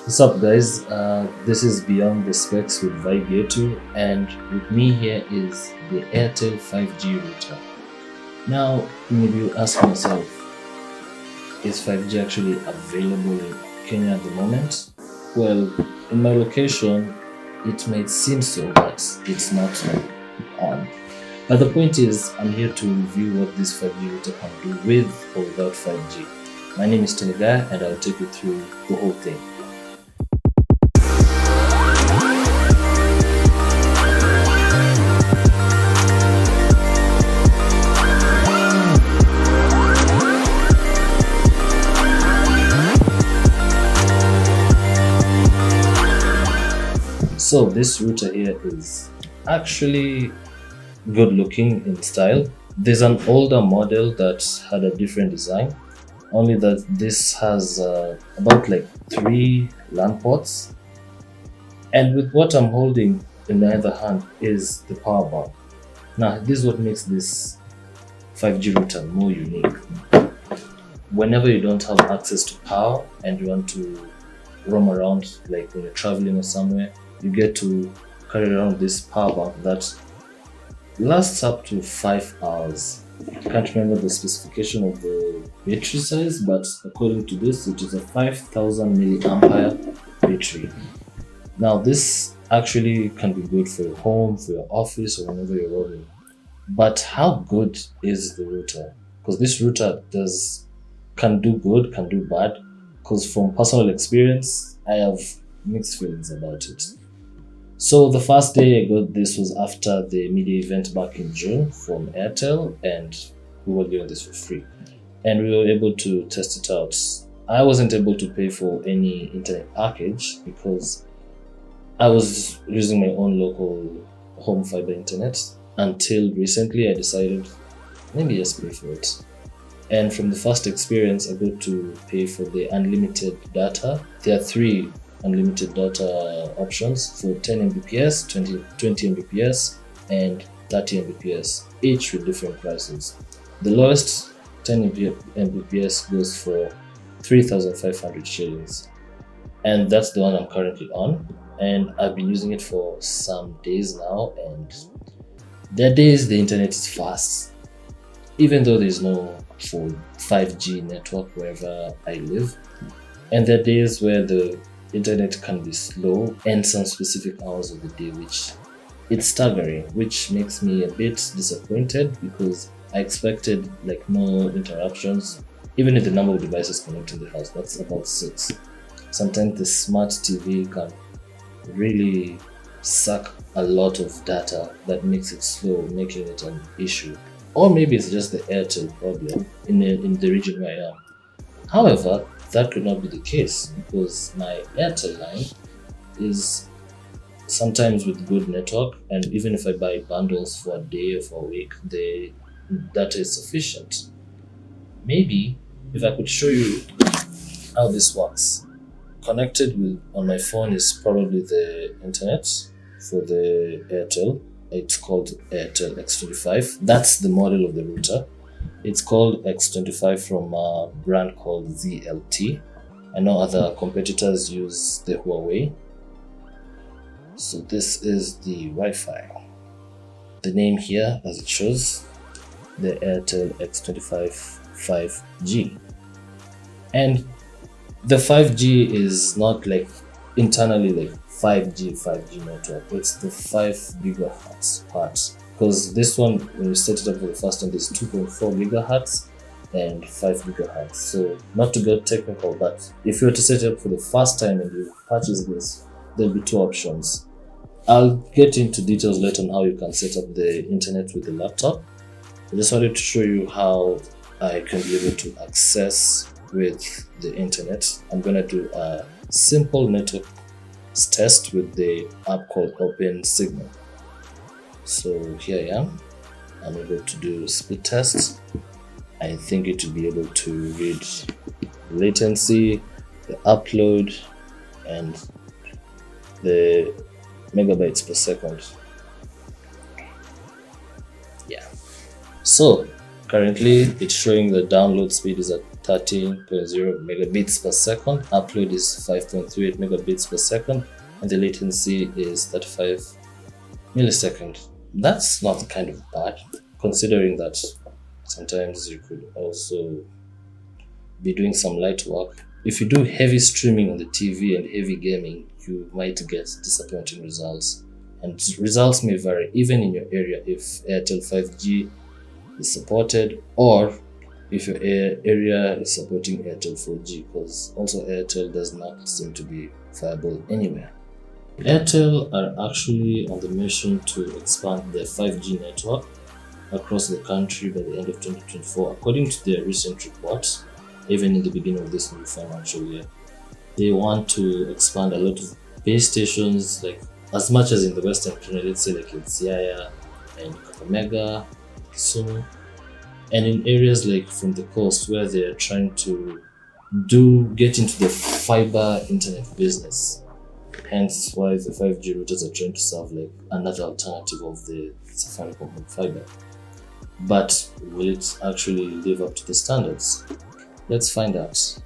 What's up, guys? This is Beyond the Specs with Vibeyetu, and with me here is the Airtel 5G router. Now, you may be asking yourself, is 5G actually available in Kenya at the moment? Well, in my location, it might seem so, but it's not on. But the point is, I'm here to review what this 5G router can do with or without 5G. My name is Tony Guy, and I'll take you through the whole thing. So this router here is actually good looking in style. There's an older model that had a different design, only that this has about like 3 LAN ports. And with what I'm holding in the other hand is the power bar. Now this is what makes this 5G router more unique. Whenever you don't have access to power and you want to roam around, like when you're traveling or somewhere, you get to carry around this power bank that lasts up to 5 hours. I can't remember the specification of the battery size, but according to this, it is a 5000 milliampere battery. Now, this actually can be good for your home, for your office, or whenever you're roaming. But how good is the router? Because this router can do good, can do bad. Because from personal experience, I have mixed feelings about it. So the first day I got this was after the media event back in June from Airtel, and we were given this for free. And we were able to test it out. I wasn't able to pay for any internet package because I was using my own local home fiber internet until recently I decided maybe just pay for it. And from the first experience, I got to pay for the unlimited data. There are 3 unlimited data options for 10 Mbps, 20 Mbps, and 30 Mbps, each with different prices. The lowest 10 Mbps goes for 3,500 shillings, and that's the one I'm currently on. And I've been using it for some days now, and there are days the internet is fast, even though there's no full 5G network wherever I live. And there are days where the internet can be slow and some specific hours of the day, which it's staggering, which makes me a bit disappointed because I expected like no interruptions, even if the number of devices connected in the house, that's about 6. Sometimes the smart TV can really suck a lot of data that makes it slow, making it an issue. Or maybe it's just the Airtel problem in the region where I am. However, that could not be the case because my Airtel line is sometimes with good network, and even if I buy bundles for a day or for a week, the data is sufficient. Maybe if I could show you how this works. Connected with on my phone is probably the internet for the Airtel. It's called Airtel X25. That's the model of the router. It's called X25 from a brand called ZLT. I know other competitors use the Huawei. So this is the Wi-Fi. The name here, as it shows, the Airtel X25 5G. And the 5G is not like internally like 5G network. It's the 5 gigahertz part. Because this one, when you set it up for the first time, there's 2.4 gigahertz and 5 gigahertz. So not to get technical, but if you were to set it up for the first time and you purchase this, there'll be 2 options. I'll get into details later on how you can set up the internet with the laptop. I just wanted to show you how I can be able to access with the internet. I'm gonna do a simple network test with the app called Open Signal. So here I am. I'm able to do speed test. I think it will be able to read latency, the upload, and the megabytes per second. Yeah. So currently it's showing the download speed is at 13.0 megabits per second. Upload is 5.38 megabits per second, and the latency is 35 milliseconds. That's not kind of bad, considering that sometimes you could also be doing some light work. If you do heavy streaming on the TV and heavy gaming, you might get disappointing results. And results may vary even in your area if Airtel 5G is supported, or if your area is supporting Airtel 4G, because also Airtel does not seem to be viable anywhere. Airtel are actually on the mission to expand their 5G network across the country by the end of 2024, according to their recent reports. Even in the beginning of this new financial year, they want to expand a lot of base stations, like as much as in the Western Kenya, let's say like in Siaya and Kakamega, Kisumu, and in areas like from the coast where they are trying to get into the fiber internet business. Hence why the 5G routers are trying to serve like another alternative of the Safaricom home fiber. But will it actually live up to the standards? Let's find out.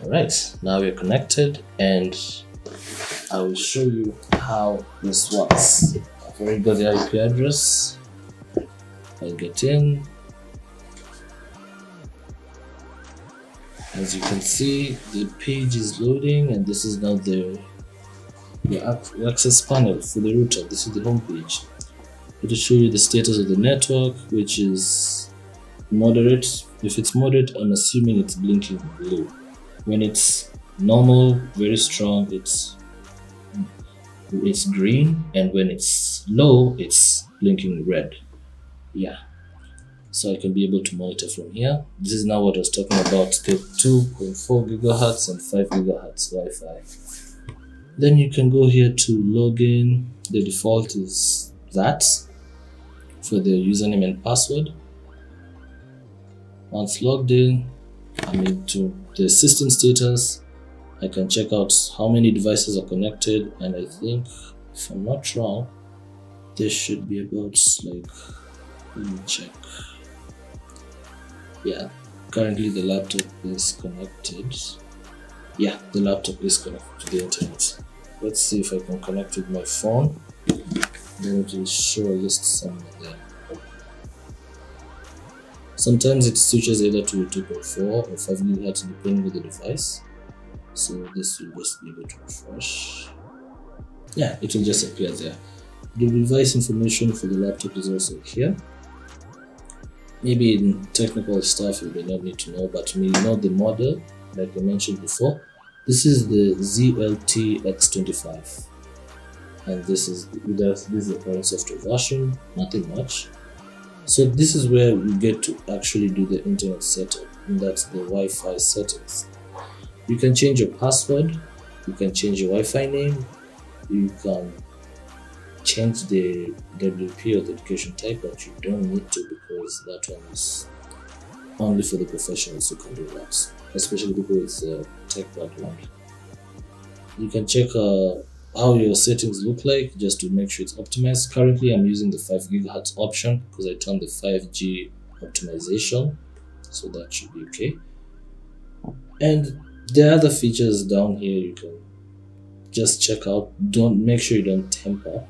Alright, now we're connected and I will show you how this works. I've already got the IP address. I'll get in. As you can see, the page is loading and this is now the access panel for the router. This is the home page. It will show you the status of the network, which is moderate. If it's moderate, I'm assuming it's blinking blue. When it's normal, very strong, it's green, and when it's low, it's blinking red. Yeah. So I can be able to monitor from here. This is now what I was talking about, the 2.4 gigahertz and 5 gigahertz Wi-Fi. Then you can go here to log in. The default is that for the username and password. Once logged in, I'm into the system status. I can check out how many devices are connected, and I think, if I'm not wrong, there should be about like, let me check. Yeah, currently the laptop is connected. Yeah, the laptop is connected to the internet. Let's see if I can connect with my phone. Then it will show a list somewhere there. Sometimes it switches either to 2.4 or 5 gigahertz depending on the device. So this will just be able to refresh. Yeah, it will just appear there. The device information for the laptop is also here. Maybe in technical stuff you may not need to know, but you may know the model, like I mentioned before. This is the ZLT X25. And this is the current software version, nothing much. So this is where you get to actually do the internet setup, and that's the Wi-Fi settings. You can change your password, you can change your Wi-Fi name, you can change the WP authentication type, but you don't need to because that one is only for the professionals who can do that, especially people with a tech background. You can check how your settings look like just to make sure it's optimized. Currently I'm using the 5 gigahertz option because I turned the 5G optimization, so that should be okay. And the other features down here you can just check out. Make sure you don't tamper.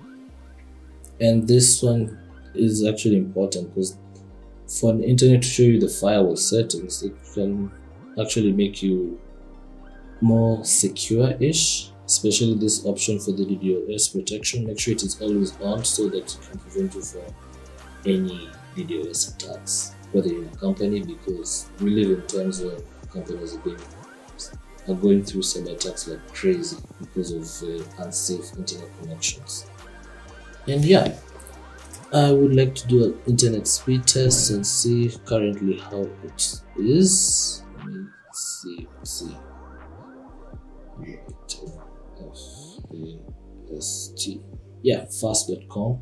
And this one is actually important because for the internet to show you the firewall settings, it can actually make you more secure-ish, especially this option for the DDoS protection. Make sure it is always on so that it can prevent you from any DDoS attacks, whether you're in a company, because we live in times where companies are going through cyber attacks like crazy because of unsafe internet connections. And yeah, I would like to do an internet speed test and see currently how it is. Let me see. FAST. Yeah, fast.com.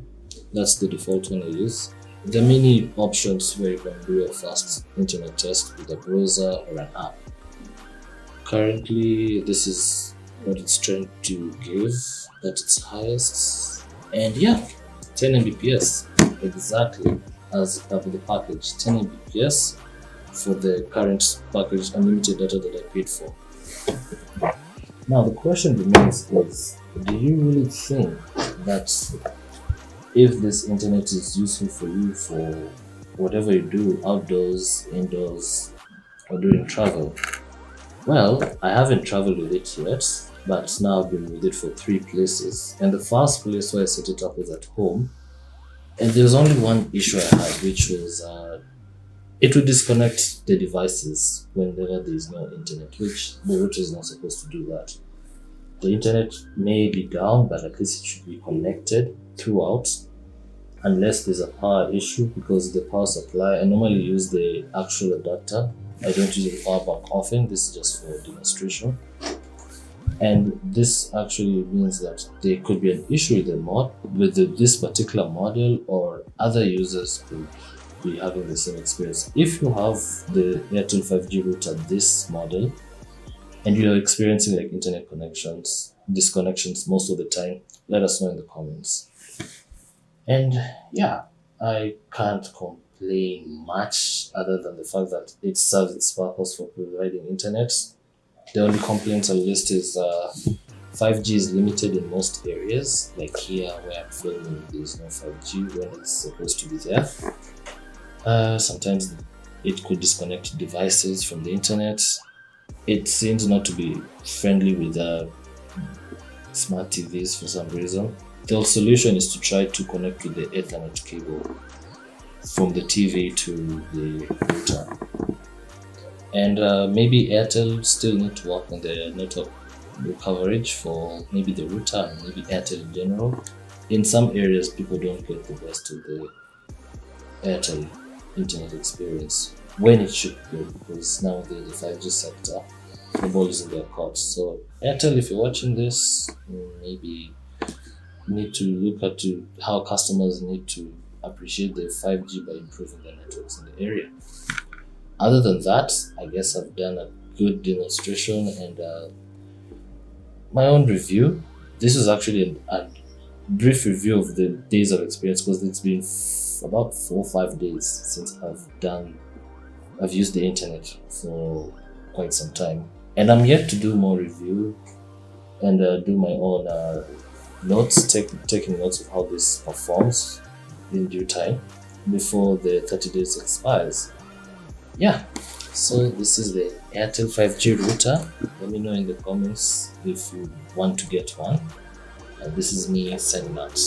That's the default one I use. There are many options where you can do a fast internet test with a browser or an app. Currently, this is what it's trying to give at its highest. And yeah, 10 Mbps, exactly as per the package, 10 Mbps. for the current package unlimited data that I paid for. Now the question remains is, do you really think that if this internet is useful for you for whatever you do, outdoors, indoors, or during travel? Well, I haven't traveled with it yet, but now I've been with it for 3 places. And the first place where I set it up was at home. And there's only one issue I had, which was it would disconnect the devices whenever there is no internet, which the router is not supposed to do that. The internet may be down, but at least it should be connected throughout, unless there's a power issue, because the power supply, I normally use the actual adapter. I don't use the power bank often. This is just for demonstration. And this actually means that there could be an issue with the this particular model, or other users could be having the same experience. If you have the Airtel 5G router, this model, and you're experiencing like internet disconnections most of the time, let us know in the comments. And yeah, I can't complain much other than the fact that it serves its purpose for providing internet. The only complaints I'll list is 5G is limited in most areas, like here where I'm filming, there's no 5G when it's supposed to be there. Sometimes it could disconnect devices from the internet. It seems not to be friendly with smart TVs for some reason. The solution is to try to connect with the Ethernet cable from the TV to the router. And maybe Airtel still need to work on the network coverage for maybe the router and maybe Airtel in general. In some areas, people don't get the best of the Airtel internet experience when it should be, because now the 5G sector, the ball is in their court. So Airtel, if you're watching this, maybe need to look at how customers need to appreciate the 5G by improving the networks in the area. Other than that, I guess I've done a good demonstration and my own review. This is actually a brief review of the days of experience, because it's been about 4 or 5 days since I've used the internet for quite some time, and I'm yet to do more review and do my own notes, taking notes of how this performs in due time before the 30 days expires. Yeah, so this is the Airtel 5G router. Let me know in the comments if you want to get one. This is me signing out.